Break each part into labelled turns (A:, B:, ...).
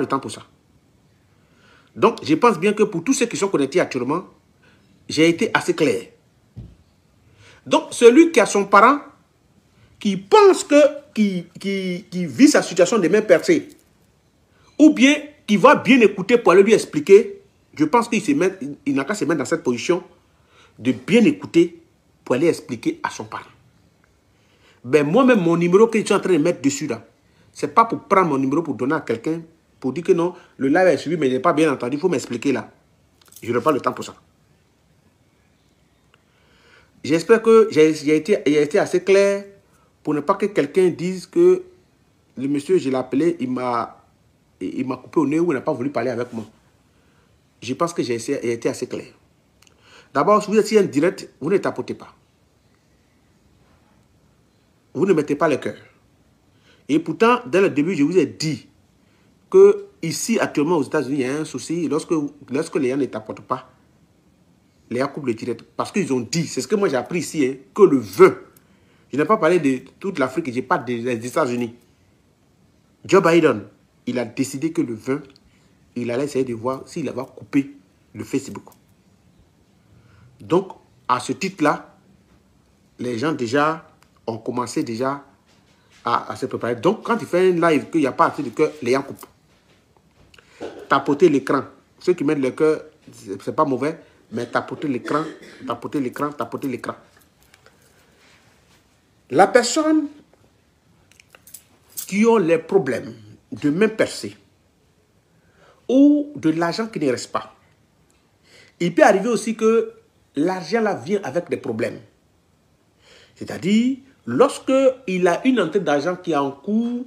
A: le temps pour ça. Donc, je pense bien que pour tous ceux qui sont connectés actuellement, j'ai été assez clair. Donc, celui qui a son parent, qui pense qui vit sa situation de main percée, ou bien qui va bien écouter pour aller lui expliquer, je pense qu'il n'a qu'à se mettre dans cette position de bien écouter pour aller expliquer à son parent. Ben moi-même, mon numéro que je suis en train de mettre dessus là, ce n'est pas pour prendre mon numéro pour donner à quelqu'un, pour dire que non, le live est suivi, mais il n'est pas bien entendu, il faut m'expliquer là. Je n'ai pas le temps pour ça. J'espère que j'ai été assez clair pour ne pas que quelqu'un dise que le monsieur, je l'ai appelé, il m'a coupé au nez ou il n'a pas voulu parler avec moi. Je pense que j'ai été assez clair. D'abord, si vous êtes ici en direct, vous ne tapotez pas. Vous ne mettez pas le cœur. Et pourtant, dès le début, je vous ai dit que ici, actuellement, aux États-Unis, il y a un souci. Lorsque les gens ne tapotent pas, les gens coupent le direct. Parce qu'ils ont dit, c'est ce que moi j'ai appris ici, hein, que le vin, je n'ai pas parlé de toute l'Afrique, je parle des États-Unis. Joe Biden, il a décidé que le vin, il allait essayer de voir s'il va couper le Facebook. Donc, à ce titre-là, les gens déjà ont commencé déjà à se préparer. Donc, quand il fait un live, qu'il n'y a pas assez de cœur, les gens coupent. Tapoter l'écran. Ceux qui mettent le cœur, c'est pas mauvais, mais tapoter l'écran, tapoter l'écran, tapoter l'écran. La personne qui a les problèmes de main percée ou de l'argent qui ne reste pas, il peut arriver aussi que l'argent là vient avec des problèmes. C'est-à-dire, lorsque il a une entrée d'argent qui est en cours,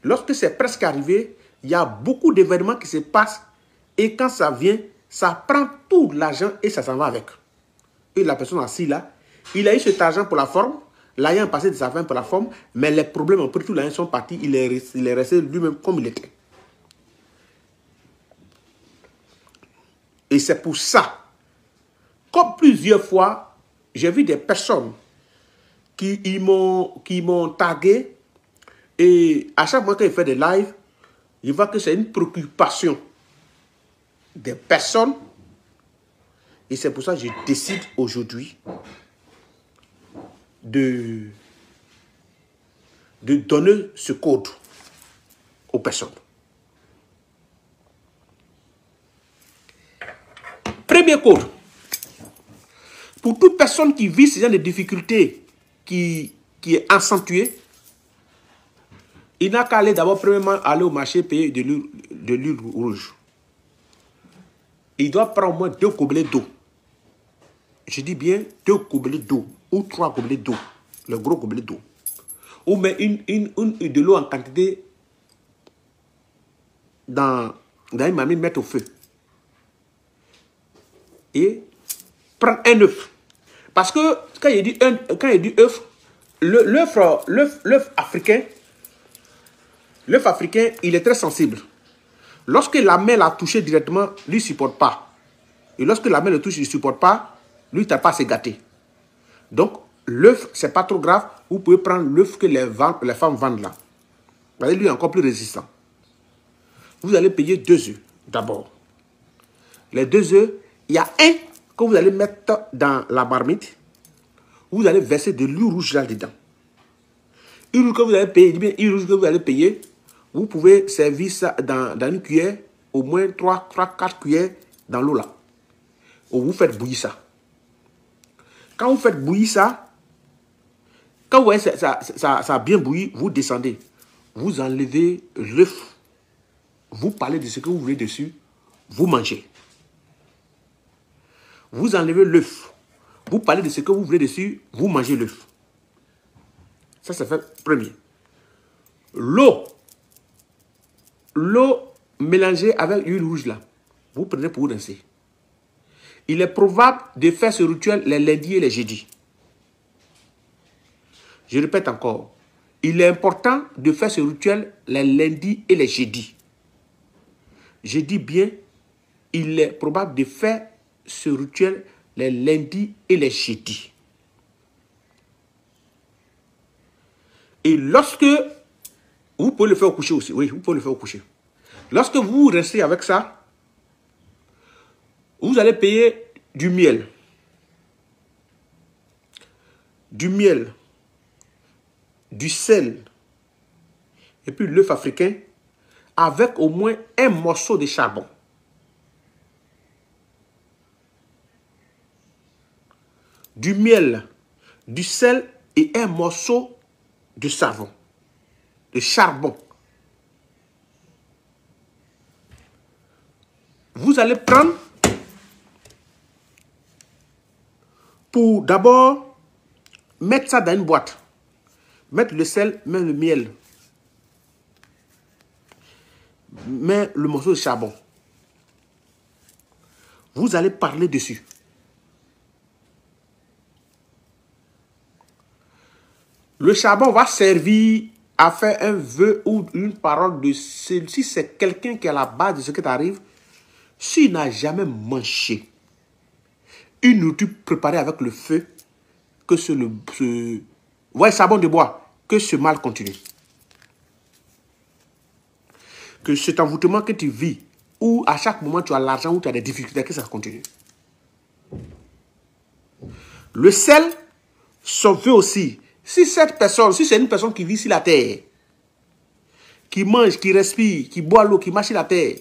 A: lorsque c'est presque arrivé, il y a beaucoup d'événements qui se passent et quand ça vient, ça prend tout l'argent et ça s'en va avec. Et la personne assise là, il a eu cet argent pour la forme, l'ayant passé de sa fin pour la forme, mais les problèmes ont pris tout l'argent, sont partis, il est resté lui-même comme il était. Et c'est pour ça, comme plusieurs fois, j'ai vu des personnes qui m'ont tagué et à chaque fois qu'il fait des lives, je vois que c'est une préoccupation des personnes et c'est pour ça que je décide aujourd'hui de donner ce code aux personnes. Premier code. Pour toute personne qui vit ce genre de difficultés qui est accentuée, il n'a qu'à aller d'abord premièrement aller au marché payer de l'huile rouge. Il doit prendre au moins 2 gobelets d'eau. Je dis bien 2 gobelets d'eau ou 3 gobelets d'eau. Le gros gobelet d'eau. Ou met de l'eau en quantité dans une mamie, mettre au feu. Et prendre un œuf. Parce que quand il dit œuf, l'œuf africain, il est très sensible. Lorsque la main l'a touché directement, lui ne supporte pas. Et lorsque la main le touche, il ne supporte pas, lui, il n'a pas à se gâter. Donc, l'œuf, ce n'est pas trop grave. Vous pouvez prendre l'œuf que les femmes vendent là. Vous voyez, lui est encore plus résistant. Vous allez payer 2 œufs d'abord. Les 2 œufs, il y a un que vous allez mettre dans la marmite. Vous allez verser de l'huile rouge là-dedans. L'huile que vous allez payer, l'huile rouge que vous allez payer, vous pouvez servir ça dans une cuillère, au moins 3-4 cuillères dans l'eau là. Ou vous faites bouillir ça. Quand vous faites bouillir ça, quand vous voyez ça a bien bouilli, vous descendez. Vous enlevez l'œuf. Vous parlez de ce que vous voulez dessus. Vous mangez. Vous enlevez l'œuf. Vous parlez de ce que vous voulez dessus. Vous mangez l'œuf. Ça, c'est fait premier. L'eau mélangée avec l'huile rouge là. Vous prenez pour vous danser. Il est probable de faire ce rituel les lundis et les jeudis. Je répète encore. Il est important de faire ce rituel les lundis et les jeudis. Je dis bien, il est probable de faire ce rituel les lundis et les jeudis. Et lorsque... Vous pouvez le faire au coucher aussi. Oui, vous pouvez le faire au coucher. Lorsque vous restez avec ça, vous allez payer du miel. Du miel, du sel, et puis l'œuf africain, avec au moins un morceau de charbon. Du miel, du sel et un morceau de savon, de charbon. Vous allez prendre pour d'abord mettre ça dans une boîte. Mettre le sel, mettre le miel. Mettre le morceau de charbon. Vous allez parler dessus. Le charbon va servir à faire un vœu ou une parole de si c'est quelqu'un qui est à la base de ce qui t'arrive, s'il n'a jamais mangé une nourriture préparée avec le feu, que ouais, charbon de bois, que ce mal continue. Que cet envoûtement que tu vis, où à chaque moment tu as l'argent, où tu as des difficultés, que ça continue. Le sel, son vœu aussi. Si cette personne, si c'est une personne qui vit sur la terre, qui mange, qui respire, qui boit l'eau, qui marche sur la terre,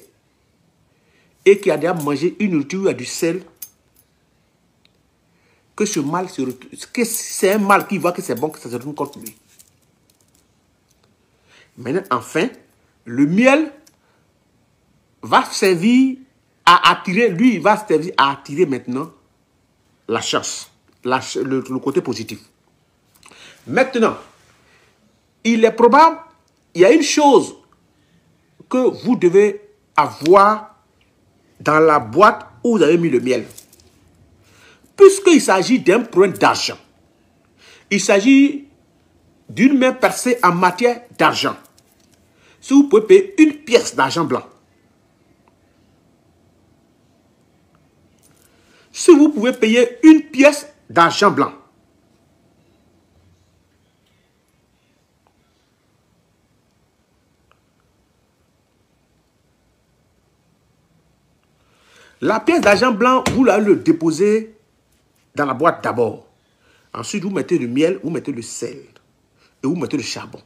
A: et qui a déjà mangé une nourriture où il y a du sel, que ce mal se retrouve, que c'est un mal qui voit que c'est bon, que ça se retrouve contre lui. Maintenant, enfin, le miel va servir à attirer, lui, il va servir à attirer maintenant la chance, le côté positif. Maintenant, il est probable, il y a une chose que vous devez avoir dans la boîte où vous avez mis le miel. Puisqu'il s'agit d'un problème d'argent, il s'agit d'une main percée en matière d'argent. Si vous pouvez payer une pièce d'argent blanc, si vous pouvez payer une pièce d'argent blanc, la pièce d'argent blanc, vous allez le déposer dans la boîte d'abord. Ensuite, vous mettez le miel, vous mettez le sel et vous mettez le charbon.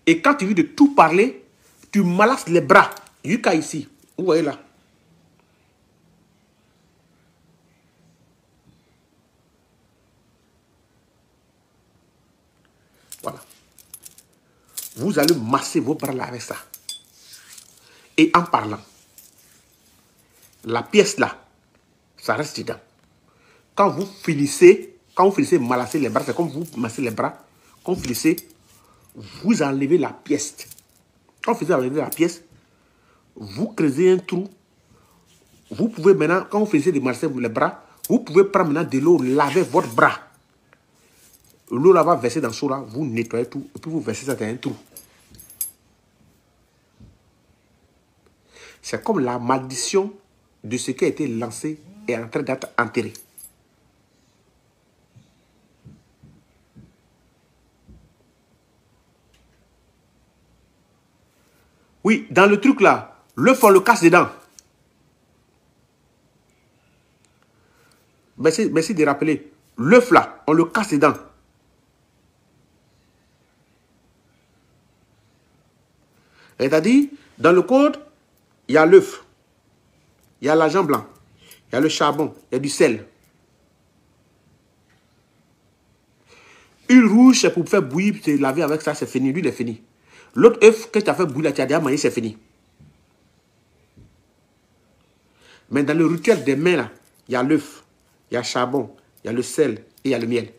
A: Et quand tu veux de tout parler, tu malasses les bras, jusqu'à ici. Vous voyez là. Voilà. Vous allez masser vos bras là avec ça. Et en parlant, la pièce là, ça reste dedans. Quand vous finissez de malasser les bras, c'est comme vous massez les bras. Quand vous finissez, vous enlevez la pièce. Quand vous enlevez la pièce, vous creusez un trou. Vous pouvez maintenant, quand vous finissez de masser les bras, vous pouvez prendre maintenant de l'eau, laver votre bras. L'eau là va verser dans ce là, vous nettoyez tout, et puis vous versez ça dans un trou. C'est comme la malédiction de ce qui a été lancé est en train d'être enterré. Oui, dans le truc là, l'œuf, on le casse dedans. Merci de rappeler. L'œuf là, on le casse dedans. C'est-à-dire, dans le code, il y a l'œuf, il y a l'argent blanc, il y a le charbon, il y a du sel. Une rouge, c'est pour faire bouillir, te laver avec ça, c'est fini. Lui, il est fini. L'autre œuf que tu as fait bouillir, tu as déjà mangé, c'est fini. Mais dans le rituel des mains, là, il y a l'œuf, il y a le charbon, il y a le sel et il y a le miel.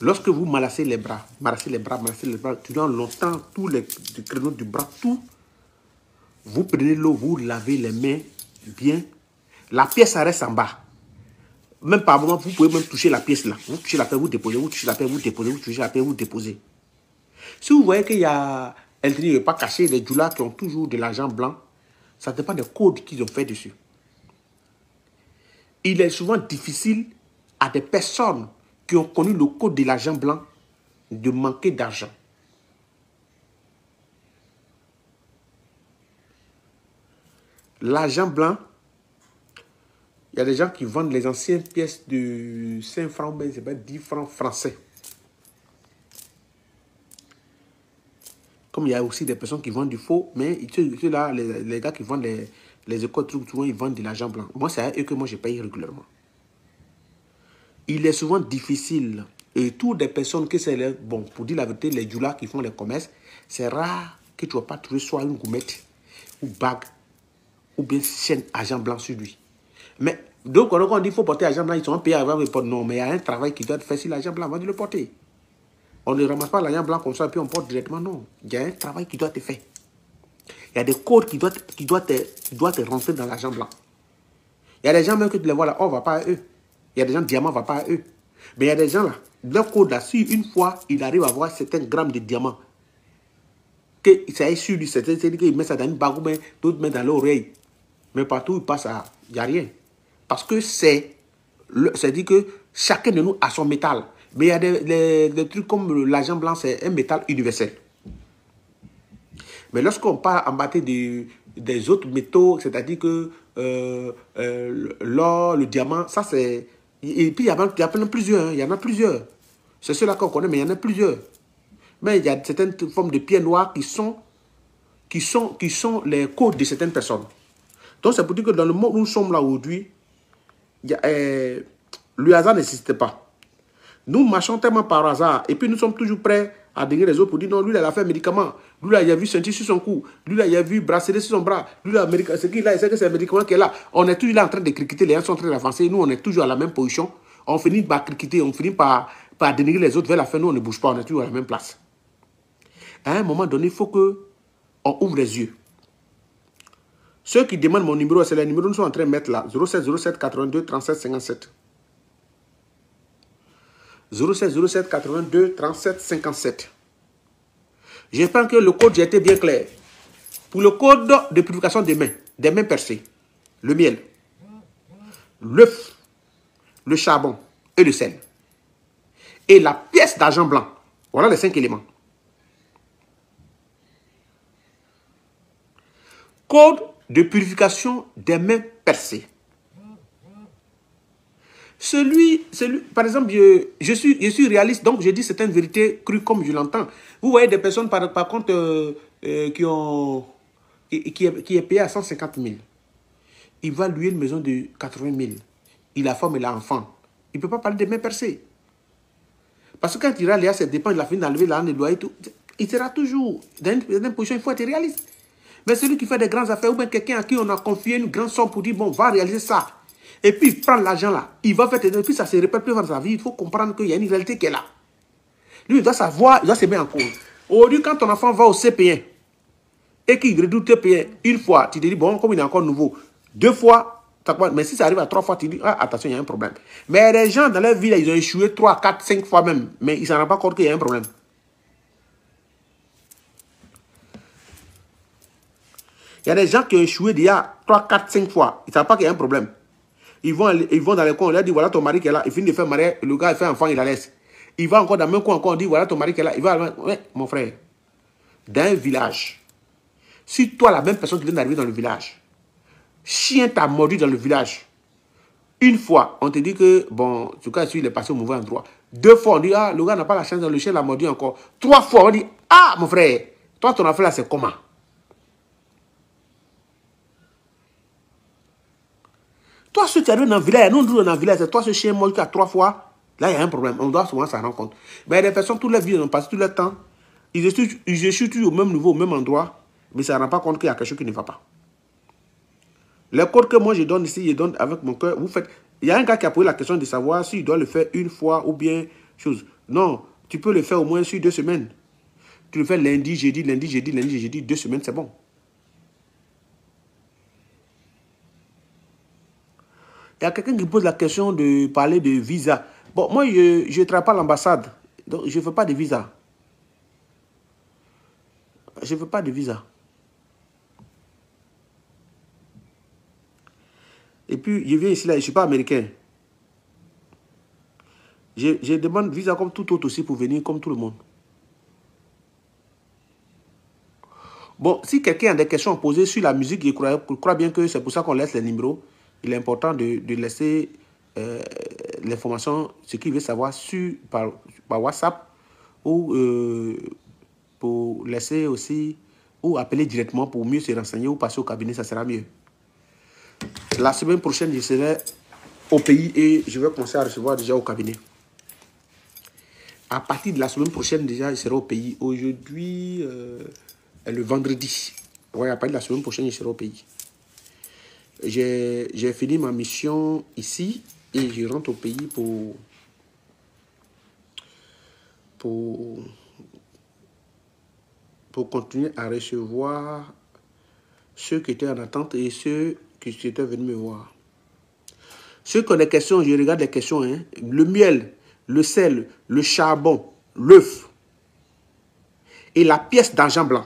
A: Lorsque vous malassez les bras, durant longtemps, tous les créneaux du bras, tout, vous prenez l'eau, vous lavez les mains bien. La pièce reste en bas. Même par moment, vous pouvez même toucher la pièce là. Vous touchez la pièce, vous déposez, vous touchez la pièce, vous déposez, vous touchez la pièce, vous déposez. Si vous voyez qu'il y a un truc n'est pas caché, les djoulas qui ont toujours de l'argent blanc, ça dépend des codes qu'ils ont fait dessus. Il est souvent difficile à des personnes qui ont connu le code de l'argent blanc de manquer d'argent. L'argent blanc, il y a des gens qui vendent les anciennes pièces de 5 francs, mais c'est pas 10 francs français. Comme il y a aussi des personnes qui vendent du faux, mais ceux-là, les gars qui vendent les écoles, souvent, ils vendent de l'argent blanc. Moi, c'est à eux que moi, je paye régulièrement. Il est souvent difficile, et toutes les personnes que c'est, bon, pour dire la vérité, les djoulas qui font les commerces, c'est rare que tu ne vas pas trouver soit une gourmette, ou bague, ou bien chaîne argent blanc sur lui. Mais, donc, quand on dit qu'il faut porter l'argent blanc, ils sont payés avant de le porter. Non, mais il y a un travail qui doit être fait sur l'argent blanc avant de le porter. On ne ramasse pas l'argent blanc comme ça et puis on porte directement. Non, il y a un travail qui doit être fait. Il y a des codes qui doivent te rentrer dans l'argent blanc. Il y a des gens même que tu les vois là, on ne va pas à eux. Il y a des gens, diamant ne va pas à eux. Mais il y a des gens là, leur code là, si une fois il arrive à avoir certains grammes de diamants, que ça est sur lui, c'est-à-dire qu'il met ça dans une bague ou d'autres mettent dans l'oreille. Mais partout où il passe, il n'y a rien. Parce que c'est-à-dire que chacun de nous a son métal. Mais il y a des trucs comme l'argent blanc, c'est un métal universel. Mais lorsqu'on parle en matière des autres métaux, c'est-à-dire que l'or, le diamant, ça c'est... Et puis il y en a plusieurs, hein, il y en a plusieurs. C'est ceux-là qu'on connaît, mais il y en a plusieurs. Mais il y a certaines formes de pierres noires qui sont les codes de certaines personnes. Donc c'est pour dire que dans le monde où nous sommes là aujourd'hui, le hasard n'existe pas. Nous marchons tellement par hasard et puis nous sommes toujours prêts à déguer les autres pour dire non, lui, il a fait un médicament. Lui, là, il a vu ceinture sur son cou. Lui, là, il a vu bracelet sur son bras. Lui, là, ce qu'il a, il sait que c'est un médicament qui est là. On est toujours là en train de critiquer. Les gens sont en train d'avancer. Nous, on est toujours à la même position. On finit par critiquer. On finit par dénigrer les autres. Vers la fin, nous, on ne bouge pas. On est toujours à la même place. À un moment donné, il faut qu'on ouvre les yeux. Ceux qui demandent mon numéro, c'est le numéro que nous sommes en train de mettre là. 07 07 82 37 57. 07 07 82 37 57. J'espère que le code a été bien clair. Pour le code de purification des mains percées, le miel, l'œuf, le charbon et le sel. Et la pièce d'argent blanc. Voilà les 5 éléments. Code de purification des mains percées. Par exemple, je suis réaliste, donc je dis certaines vérités crues comme je l'entends. Vous voyez des personnes, par contre, qui est payé à 150 000. Il va louer une maison de 80 000. Il a femme et l'enfant. Il ne peut pas parler des mains percées. Parce que quand il ira aller à ses dépenses, il a fini d'enlever l'argent de loyer, il sera toujours dans une position, il faut être réaliste. Mais celui qui fait des grandes affaires, ou bien quelqu'un à qui on a confié une grande somme pour dire, bon, va réaliser ça. Et puis, il prend l'argent là, il va faire, et puis ça se répète plus dans sa vie. Il faut comprendre qu'il y a une réalité qui est là. Lui, il doit savoir, il doit se mettre en cause. Aujourd'hui, quand ton enfant va au CP1 et qu'il redoute CP1 une fois, tu te dis, bon, comme il est encore nouveau, 2 fois, mais si ça arrive à 3 fois, tu te dis, ah, attention, il y a un problème. Mais les gens dans leur vie, là, ils ont échoué 3, 4, 5 fois même, mais ils ne s'en rendent pas compte qu'il y a un problème. Il y a des gens qui ont échoué déjà 3, 4, 5 fois. Ils ne savent pas qu'il y a un problème. Ils vont dans les coins, on leur dit, voilà ton mari qui est là. Il finit de faire marier, le gars il fait enfant, il la laisse. Il va encore dans le même coin, on dit, voilà ton mari qui est là. Il va, ouais, mon frère, dans un village, si toi, la même personne qui vient d'arriver dans le village, chien t'a mordu dans le village, une fois, on te dit que, bon, en tout cas, il est passé au mauvais endroit. 2 fois, on dit, ah, le gars n'a pas la chance, le chien l'a mordu encore. 3 fois, on dit, ah, mon frère, toi, ton affaire là, c'est comment? Toi, ce qui arrive dans le village, nous, dans le village, c'est toi, ce chien mort qui a 3 fois. Là, il y a un problème. On doit souvent s'en rendre compte. Mais il y a des personnes, toute leur vie, ils ont passé tout leur temps. Ils échouent toujours au même niveau, au même endroit. Mais ça ne rend pas compte qu'il y a quelque chose qui ne va pas. Les codes que moi, je donne ici, je donne avec mon cœur. Vous faites. Il y a un gars qui a posé la question de savoir s'il doit le faire une fois ou bien chose. Non, tu peux le faire au moins sur 2 semaines. Tu le fais lundi, jeudi, lundi, jeudi, lundi, jeudi, 2 semaines, c'est bon. Il y a quelqu'un qui pose la question de parler de visa. Bon, moi, je ne travaille pas à l'ambassade. Donc, je ne fais pas de visa. Je ne fais pas de visa. Et puis, je viens ici, là, je ne suis pas américain. Je demande visa comme tout autre aussi pour venir comme tout le monde. Bon, si quelqu'un a des questions à poser sur la musique, je crois bien que c'est pour ça qu'on laisse les numéros. Il est important de laisser l'information, ce qu'il veut savoir par WhatsApp ou pour laisser aussi ou appeler directement pour mieux se renseigner ou passer au cabinet, ça sera mieux. La semaine prochaine, je serai au pays et je vais commencer à recevoir déjà au cabinet. À partir de la semaine prochaine, déjà, je serai au pays. Aujourd'hui, le vendredi. Ouais, à partir de la semaine prochaine, je serai au pays. J'ai fini ma mission ici et je rentre au pays pour continuer à recevoir ceux qui étaient en attente et ceux qui étaient venus me voir. Ceux qui ont des questions, je regarde les questions. Hein. Le miel, le sel, le charbon, l'œuf et la pièce d'argent blanc.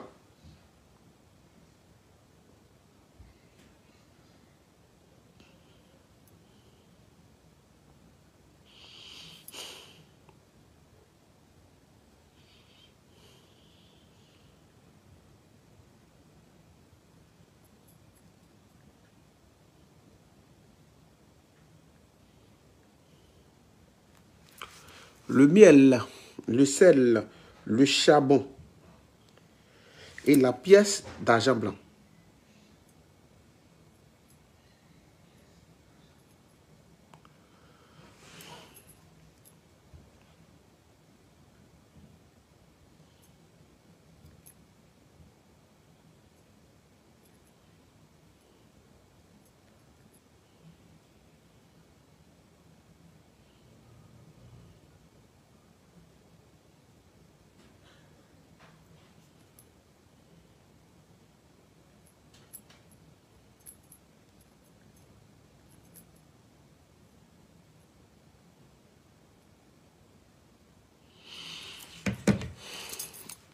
A: Le miel, le sel, le charbon et la pièce d'argent blanc.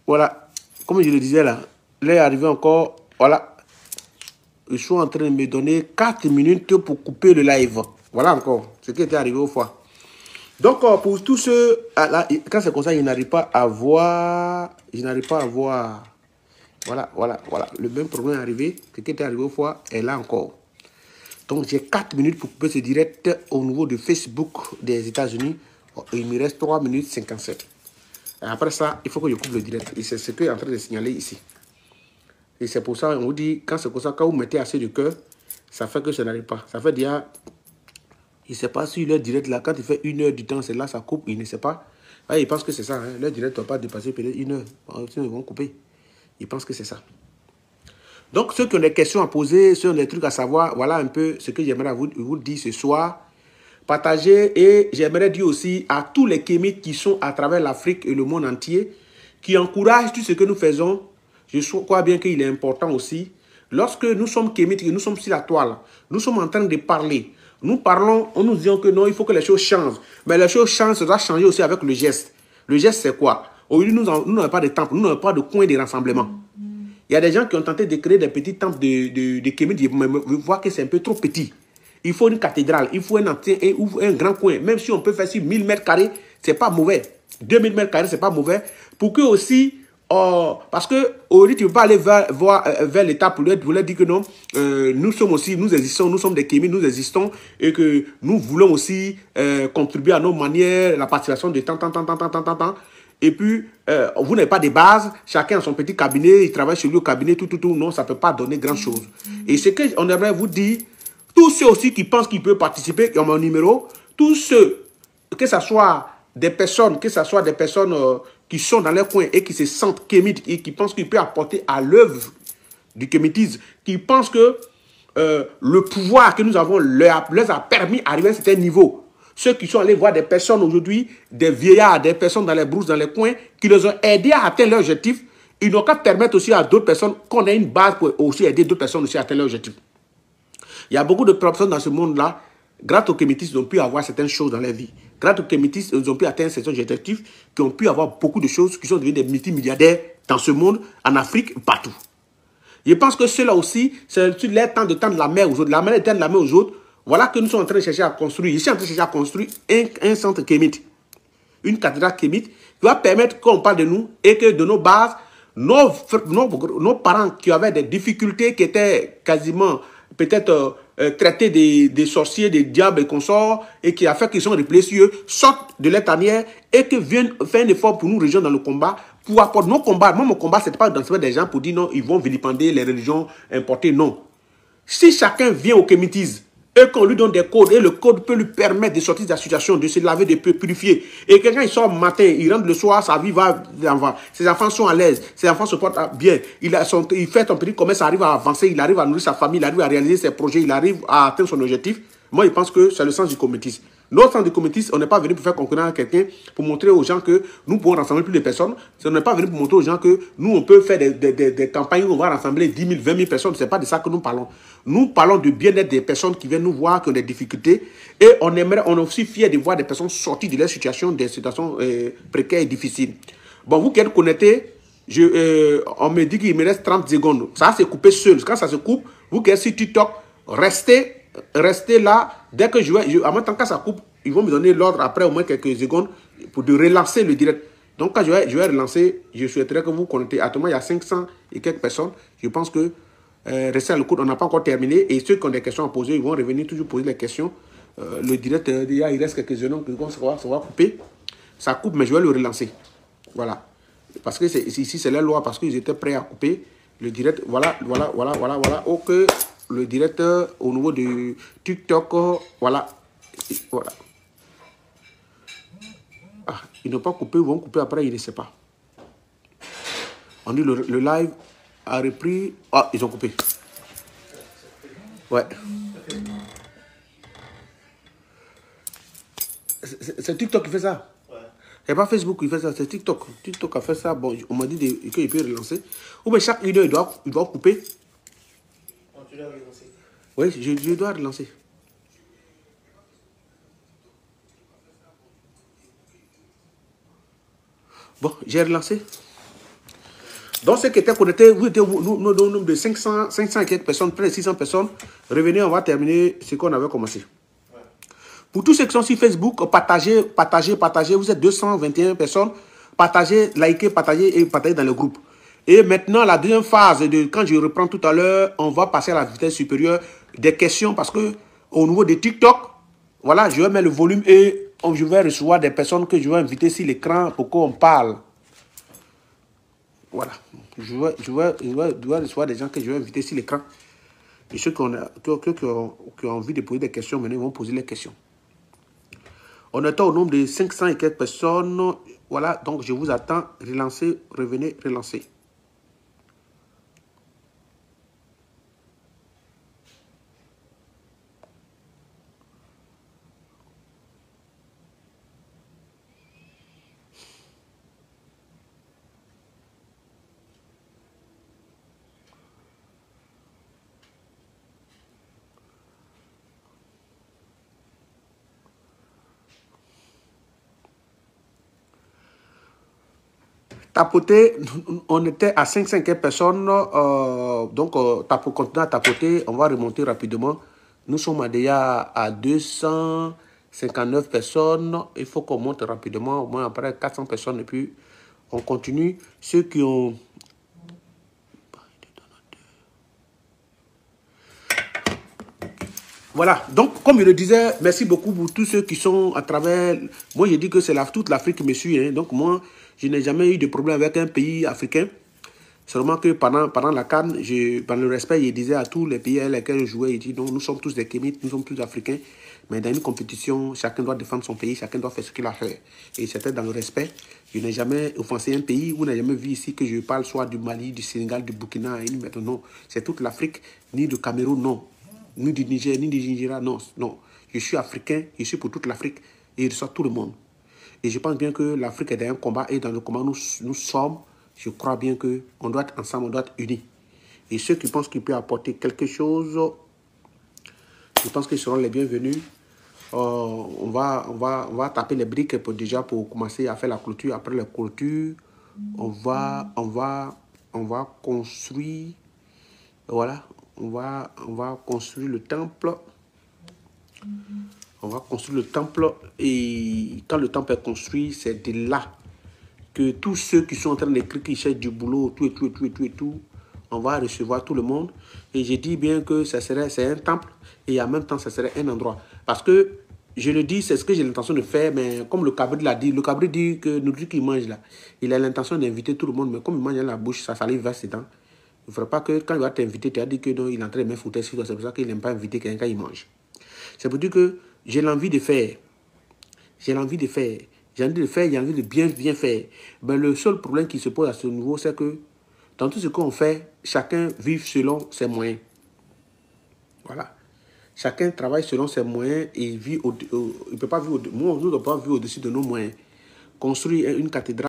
A: Voilà, comme je le disais là, là est arrivé encore, voilà, ils sont en train de me donner 4 minutes pour couper le live. Voilà encore, ce qui était arrivé au fois. Donc, pour tous ceux, là, quand c'est comme ça, je n'arrive pas à voir, voilà, le même problème est arrivé, ce qui était arrivé au fois est là encore. Donc, j'ai 4 minutes pour couper ce direct au niveau de Facebook des États-Unis. Il me reste 3 minutes 57. Et après ça, il faut que je coupe le direct. Et c'est ce que je suis en train de signaler ici. Et c'est pour ça, on vous dit, quand c'est comme ça, quand vous mettez assez de cœur, ça fait que ça n'arrive pas. Ça fait déjà, il ne sait pas si leur direct là, quand il fait 1 heure du temps, c'est là, ça coupe, il ne sait pas. Ah, il pense que c'est ça. Hein. Leur direct ne doit pas dépasser peut-être 1 heure. Sinon, ils vont couper. Ils pensent que c'est ça. Donc, ceux qui ont des questions à poser, ceux qui ont des trucs à savoir, voilà un peu ce que j'aimerais vous dire ce soir. Partagez et j'aimerais dire aussi à tous les kémites qui sont à travers l'Afrique et le monde entier, qui encouragent tout ce que nous faisons. Je crois bien qu'il est important aussi. Lorsque nous sommes kémites et nous sommes sur la toile, nous sommes en train de parler. Nous parlons, on nous dit que non, il faut que les choses changent. Mais les choses changent, ça doit changer aussi avec le geste. Le geste, c'est quoi? Aujourd'hui, nous n'avons pas de temple, nous n'avons pas de coin de rassemblement. Il y a des gens qui ont tenté de créer des petits temples de kémites. Vous voyez que c'est un peu trop petit. Il faut une cathédrale, il faut un grand coin. Même si on peut faire sur 1000 mètres carrés, c'est pas mauvais. 2000 mètres carrés, c'est pas mauvais. Pour que aussi, parce que aujourd'hui, tu ne peux pas aller vers l'État pour leur dire que non, nous sommes aussi, nous existons, nous sommes des kémites, nous existons et que nous voulons aussi contribuer à nos manières, la participation de tant. Et puis, vous n'avez pas de base, chacun a son petit cabinet, il travaille chez lui au cabinet, tout. Non, ça ne peut pas donner grand-chose. Et ce qu'on aimerait vous dire, tous ceux aussi qui pensent qu'ils peuvent participer, qui ont mon numéro, tous ceux, que ce soit des personnes, qui sont dans leur coin et qui se sentent kémites et qui pensent qu'ils peuvent apporter à l'œuvre du kémitisme, qui pensent que le pouvoir que nous avons leur a permis d'arriver à un certain niveau. Ceux qui sont allés voir des personnes aujourd'hui, des vieillards, des personnes dans les brousses, dans les coins, qui les ont aidés à atteindre leur objectif, ils n'ont qu'à permettre aussi à d'autres personnes qu'on ait une base pour aussi aider d'autres personnes aussi à atteindre leur objectif. Il y a beaucoup de personnes dans ce monde-là, grâce aux kémitistes, ils ont pu avoir certaines choses dans leur vie. Grâce aux kémitistes, ils ont pu atteindre certains objectifs, qui ont pu avoir beaucoup de choses, qui sont devenus des multimilliardaires dans ce monde, en Afrique, partout. Je pense que ceux-là aussi, c'est leur temps de tendre la main aux autres. La main de tendre la main aux autres. Voilà que nous sommes en train de chercher à construire. Je suis en train de chercher à construire un centre kémite. une cathédrale kémite qui va permettre qu'on parle de nous et que de nos bases, nos parents qui avaient des difficultés, qui étaient quasiment peut-être traités des sorciers, des diables et consorts, et qui a fait qu'ils sont repliés sur eux, sortent de leur tanière et que viennent faire un effort pour nous rejoindre dans le combat, pour apporter nos combats. Moi, mon combat, ce n'est pas dans des gens pour dire non, ils vont vilipender les religions importées, non. Si chacun vient au kémitisme, et qu'on lui donne des codes, et le code peut lui permettre de sortir de la situation, de se laver, de se purifier. Et quelqu'un, il sort le matin, il rentre le soir, sa vie va, ses enfants sont à l'aise, ses enfants se portent bien, il fait son petit commerce, il arrive à avancer, il arrive à nourrir sa famille, il arrive à réaliser ses projets, il arrive à atteindre son objectif. Moi, je pense que c'est le sens du communisme. Notre sens du communisme, on n'est pas venu pour faire concurrence à quelqu'un, pour montrer aux gens que nous pouvons rassembler plus de personnes. On n'est pas venu pour montrer aux gens que nous, on peut faire des campagnes où on va rassembler 10 000, 20 000 personnes. Ce n'est pas de ça que nous parlons. Nous parlons du bien-être des personnes qui viennent nous voir, qui ont des difficultés. Et on est aussi fiers de voir des personnes sorties de leur situation, des situations précaires et difficiles. Bon, vous qui êtes connectés, on me dit qu'il me reste 30 secondes. Ça s'est coupé seul. Quand ça se coupe, vous qui êtes sur TikTok, restez là. Dès que en même temps, quand ça coupe, ils vont me donner l'ordre après au moins quelques secondes pour de relancer le direct. Donc, quand je vais relancer, je souhaiterais que vous connectez. Actuellement, il y a 500 et quelques personnes. Je pense que restez à l'écoute. On n'a pas encore terminé. Et ceux qui ont des questions à poser, ils vont revenir toujours poser les questions. Le direct, il reste quelques secondes. Ça va couper. Ça coupe, mais je vais le relancer. Voilà. Parce que ici, c'est la loi. Parce qu'ils étaient prêts à couper le direct. Voilà. Ok. Le direct au niveau de TikTok. Voilà. Ah, ils n'ont pas coupé, ils vont couper après, ils ne savent pas. On dit le live a repris. Ah, ils ont coupé. Ouais. C'est TikTok qui fait ça. Ouais. C'est pas Facebook qui fait ça, c'est TikTok. TikTok a fait ça. Bon, on m'a dit qu'il peut relancer. Ou bien chaque vidéo, il doit couper. Oh, tu dois relancer. Oui, je dois relancer. Bon, j'ai relancé. Donc, ceux qui étaient connectés, nous nombre de 500 et quelques personnes, près de 600 personnes. Revenez, on va terminer ce qu'on avait commencé. Ouais. Pour tous ceux qui sont sur Facebook, partagez. Vous êtes 221 personnes. Partagez, likez, partagez dans le groupe. Et maintenant, la deuxième phase, quand je reprends tout à l'heure, on va passer à la vitesse supérieure des questions parce que au niveau de TikTok, voilà, je vais mettre le volume et je vais recevoir des personnes que je vais inviter sur l'écran pour qu'on parle. Voilà. Je vais recevoir des gens que je vais inviter sur l'écran. Et ceux qui ont envie de poser des questions, maintenant, ils vont poser les questions. On est au nombre de 500 et quelques personnes. Voilà, donc je vous attends. Relancez, revenez, relancez. Tapoter, on était à 500 personnes, donc pour continuer à tapoter, on va remonter rapidement. Nous sommes déjà à 259 personnes, il faut qu'on monte rapidement, au moins après 400 personnes, et puis on continue. Ceux qui ont... Voilà, donc comme je le disais, merci beaucoup pour tous ceux qui sont à travers... Moi, je dis que c'est toute l'Afrique qui me suit, hein, donc moi... Je n'ai jamais eu de problème avec un pays africain. Seulement que pendant la CAN, dans le respect, je disais à tous les pays avec lesquels je jouais, je dis non, nous sommes tous des Kémites, nous sommes tous africains. Mais dans une compétition, chacun doit défendre son pays, chacun doit faire ce qu'il a fait. Et c'était dans le respect. Je n'ai jamais offensé un pays, vous n'avez jamais vu ici que je parle soit du Mali, du Sénégal, du Burkina, non. C'est toute l'Afrique, ni du Cameroun, non. Ni du Niger, ni du Nigeria, non. Je suis africain, je suis pour toute l'Afrique et je reçois tout le monde. Et je pense bien que l'Afrique est dans un combat et dans le combat nous sommes, je crois bien qu'on doit être ensemble, on doit être unis. Et ceux qui pensent qu'ils peuvent apporter quelque chose, je pense qu'ils seront les bienvenus. On va taper les briques déjà pour commencer à faire la clôture. Après la clôture, on va construire, voilà, on va construire le temple. On va construire le temple et quand le temple est construit, c'est de là que tous ceux qui sont en train d'écrire, qui cherchent du boulot, tout, on va recevoir tout le monde. Et j'ai dit bien que c'est un temple et en même temps, ça serait un endroit. Parce que, je le dis, c'est ce que j'ai l'intention de faire, mais comme le Cabri l'a dit, le Cabri dit que nous qu'il mange là, il a l'intention d'inviter tout le monde, mais comme il mange dans la bouche, ça salive vers ses dents. Il ne faudrait pas que quand il va t'inviter, tu as dit que non, il est en train de mettre foutre sur toi. C'est pour ça qu'il n'aime pas inviter quelqu'un quand il mange. C'est pour dire que j'ai l'envie de faire. J'ai l'envie de faire. J'ai envie de faire, j'ai envie de bien faire. Mais le seul problème qui se pose à ce niveau, c'est que dans tout ce qu'on fait, chacun vit selon ses moyens. Voilà. Chacun travaille selon ses moyens et vit il ne peut pas vivre nous ne pouvons pas vivre au-dessus de nos moyens. Construire une cathédrale.